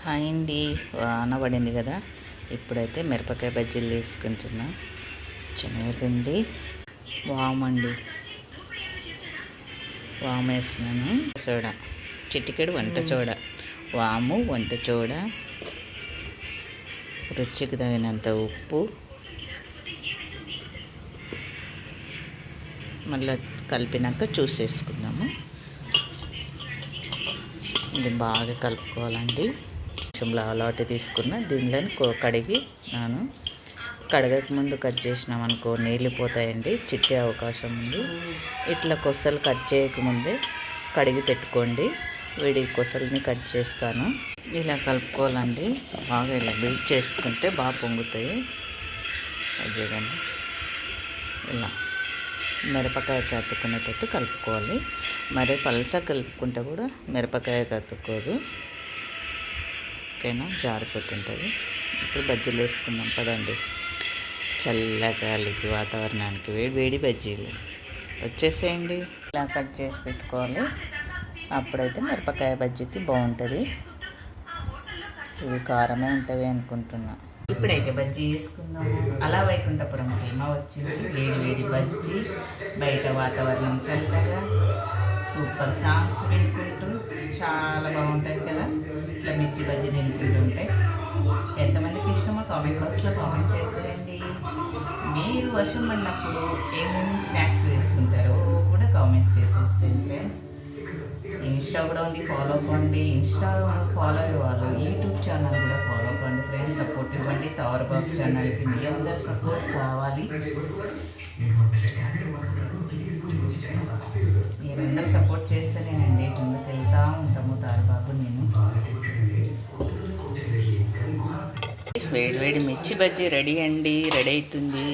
Hi అండి, వాన పడింది కదా. ఇప్పుడైతే మిరపకాయ బజ్జీలు తీసుకుంటున్నా. శనగపిండి, వామండి, వాము వేసినాను. సోడా, చిటికెడు వంట సోడా, వాము, వంట సోడా, రుచికి తగినంత ఉప్పు, మళ్ళీ కలిపినాక చూసేసుకుందాము. ఇది బాగా కలుపుకోవాలండి. కొంచెం లాలాటి తీసుకున్న దీనిలో కడిగి కడగక ముందు కట్ చేసినామనుకో నీళ్ళిపోతాయండి, చిట్టే అవకాశం ఉంది. ఇట్లా కొసలు కట్ చేయకముందే కడిగి పెట్టుకోండి. వీడి కొసల్ని కట్ చేస్తాను. ఇలా కలుపుకోవాలండి. బాగా ఇలా బీట్ చేసుకుంటే బాగా పొంగుతాయి. చూడండి, ఇలా మిరపకాయకి అతుక్కునేటట్టు కలుపుకోవాలి. మరి పల్సగా కలుపుకుంటే కూడా మిరపకాయకి అతుక్కోదు, ఓకేనా, జారిపోతుంటుంది. ఇప్పుడు బజ్జీలు వేసుకుందాం పదండి. చల్లగాలికి వాతావరణానికి వేడి వేడి బజ్జీలు వచ్చేసేయండి. ఇలా కట్ చేసి పెట్టుకోవాలి. అప్పుడైతే మిరపకాయ బజ్జీకి బాగుంటుంది. ఇవి కారమే ఉంటుంది అనుకుంటున్నా. ఇప్పుడైతే బజ్జీ వేసుకుందాము. అలా వైకుంఠపురం సినిమా వచ్చింది. వేడి వేడి బజ్జీ, బయట వాతావరణం చల్లగా, సూపర్ సాంగ్స్ వినుకుంటూ చాలా బాగుంటుంది కదా. ఇట్లా మిర్చి బజ్జీ వినుకుంటూ ఉంటాయి. ఎంతమందికి ఇష్టమో కామెంట్ బాక్స్లో కామెంట్ చేసేయండి. మీరు వర్షం పడినప్పుడు ఏమేమి స్నాక్స్ వేసుకుంటారో కూడా కామెంట్ చేసేసేయండి ఫ్రెండ్స్. ఇన్స్టా కూడా ఉంది, ఫాలో అవ్వండి. ఇన్స్టా ఫాలో అయ్యే వాళ్ళు యూట్యూబ్ ఛానల్ కూడా ఫాలో అవ్వండి ఫ్రెండ్స్. సపోర్ట్ ఇవ్వండి. టవర్ బాక్స్ ఛానల్కి మీ అందరు సపోర్ట్ కావాలి. మీరందరూ సపోర్ట్ చేస్తేనేనండి ముందుకు వెళ్తూ ఉంటాము. తారబాబు నేను. వేడి వేడి మిర్చి బజ్జీ రెడీ అండి, రెడీ అవుతుంది.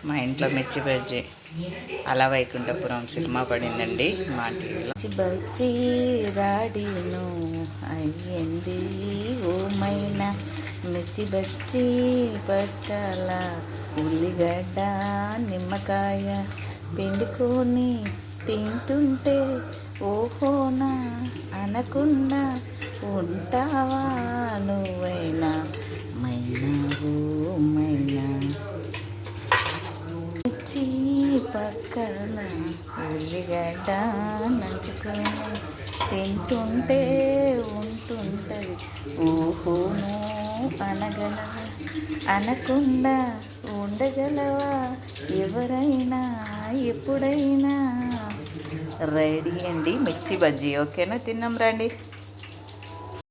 మా ఇంట్లో మిర్చి బజ్జీ అలా వైకుంఠపురం సినిమా పడిందండి మా టీవీలో. మిర్చి బజ్జీ రాడీను అయ్యింది ఓమైనా, మిర్చి బజ్జీ పట్టాల, ఉల్లిగడ్డ నిమ్మకాయ పిండుకొని తింటుంటే ఓహోనా అనకుండా ఉంటావా నువ్వైనా మైనా ఓ మైనా. మిర్చి పక్కన ఉల్లిగడ్డ నంచుకొని తింటుంటే ఉంటుంటుంది ఓహోను అనగలవా అనకుండా ఉండగలవా ఎవరైనా ఎప్పుడైనా. రెడీ అండి మిర్చి బజ్జీ. ఓకేనా, తిన్నాం రండి.